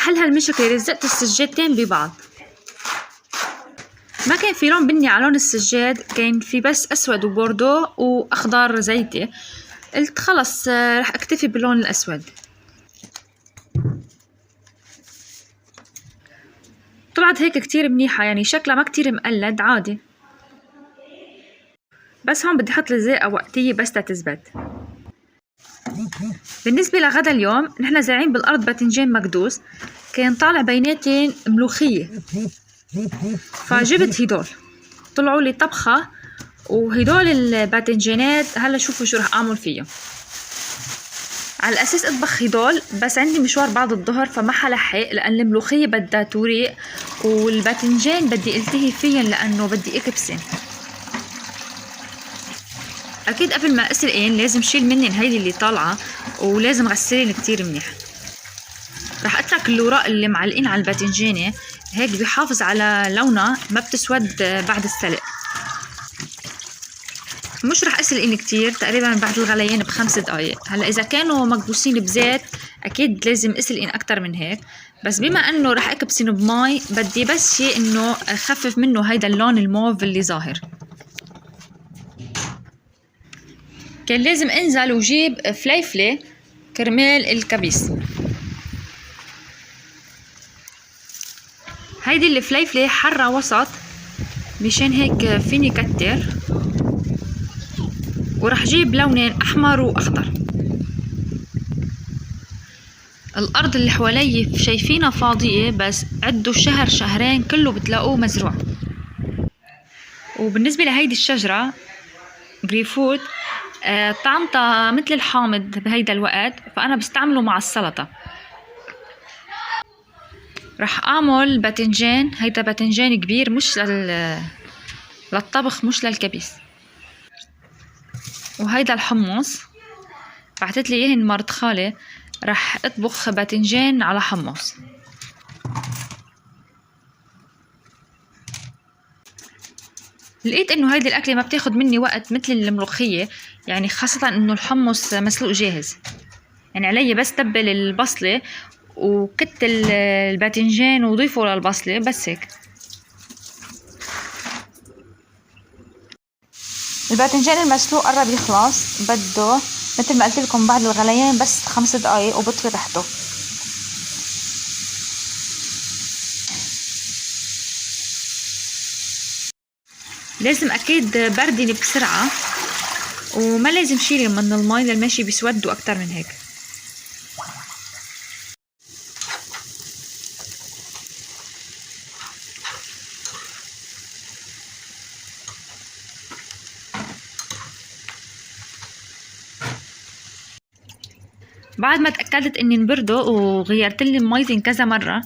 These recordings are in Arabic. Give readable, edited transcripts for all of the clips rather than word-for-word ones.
لحل هالمشكلة لزقت السجادتين ببعض. ما كان في لون بني على لون السجاد، كان في بس أسود وبوردو وأخضر زيتي. قلت خلص رح أكتفي باللون الأسود. طلعت هيك كتير منيحة، يعني شكلها ما كتير مقلد، عادي. بس هون بدي أحط الزيقة وقتية بس تتزبط. بالنسبة لغدا اليوم نحن زارعين بالأرض باذنجان مكدوس، كان طالع بيناتين ملوخية، فجبت هدول طلعوا لي طبخة. وهدول الباذنجانات هلا شوفوا شو رح أعمل فيهم. على الأساس أطبخ هدول، بس عندي مشوار بعد الظهر فما حلحق، لأن الملوخية بدها توريق والباذنجان بدي التهي فيهم لأنه بدي أكبسن. أكيد قبل ما أسلقين لازم شيل منن هيدي اللي طالعة، ولازم غسلين كتير منيح. رح أترك الوراق اللي معلقين على الباذنجانة، هيك بيحافظ على لونها، ما بتسود بعد السلق. مش رح أسلقين كتير، تقريبا بعد الغليان ب5 دقايق. هلا إذا كانوا مكبوسين بزيت أكيد لازم أسلقين أكتر من هيك، بس بما أنه رح أكبسين بمي بدي بس شيء إنه أخفف منه هيدا اللون الموف اللي ظاهر. كان لازم انزل وجيب فليفلة كرمال الكبيس. هيدي الفليفلة حرة وسط، مشان هيك فيني كتر. ورح جيب لونين احمر واخضر. الارض اللي حوالي شايفينها فاضية، بس عدوا شهر شهرين كله بتلاقوه مزروع. وبالنسبة لهيدي الشجرة جريفوت، طعمتها مثل الحامض بهيدا الوقت، فأنا بستعمله مع السلطة. رح أعمل باذنجان، هيدا باذنجان كبير مش للطبخ مش للكبيس. وهيدا الحمص بعتت لي اياه مرت خالي، رح اطبخ باذنجان على حمص. لقيت انه هيدي الاكله ما بتاخد مني وقت مثل الملوخيه، يعني خاصه انه الحمص مسلوق جاهز. يعني علي بس تبل البصله وكت الباذنجان وضيفه للبصله، بس هيك. الباذنجان المسلوق قرب يخلص، بده مثل ما قلت لكم بعد الغليان بس 5 دقايق وبطفي ريحته. لازم اكيد بردني بسرعه، وما لازم شيلي من المي للماشي بيسودوا اكتر من هيك. بعد ما تأكدت اني انبردوا وغيرت لي ميتين كذا مرة،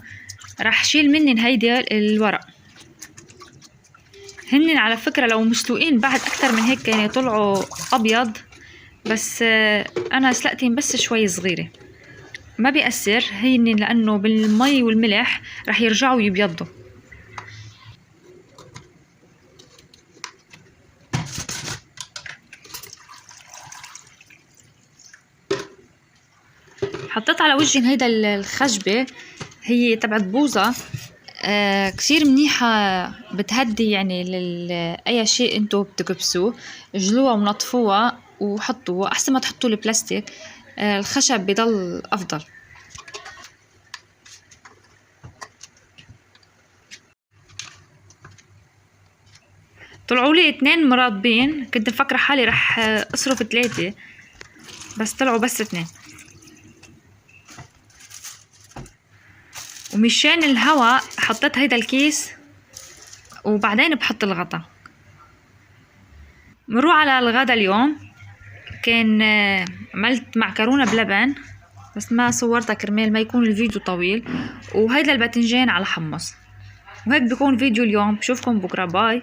راح شيل منن هيدا الورق. هنن على فكرة لو مسلوقين بعد اكتر من هيك كانوا يطلعوا ابيض، بس انا سلقتين بس شوي صغيرة، ما بيأثر هينن لانه بالمي والملح راح يرجعوا يبيضوا. حطيت على وجهي هيدا الخشبة، هي تبعت بوظة، كثير منيحة، بتهدي يعني اي شيء انتو بتكبسوه. اجلوها ونطفوها وحطوها احسن ما تحطوا البلاستيك، الخشب بضل افضل. طلعوا لي 2 مرطبين، كنت مفكرة حالي رح اصرف 3 بس طلعوا بس 2. ومشان الهواء حطيت هيدا الكيس وبعدين بحط الغطا. نروح على الغدا اليوم. كان عملت معكرونة بلبن بس ما صورتها كرمال ما يكون الفيديو طويل، وهيدا الباذنجان على حمص. وهيك بيكون فيديو اليوم، بشوفكم بكرة، باي.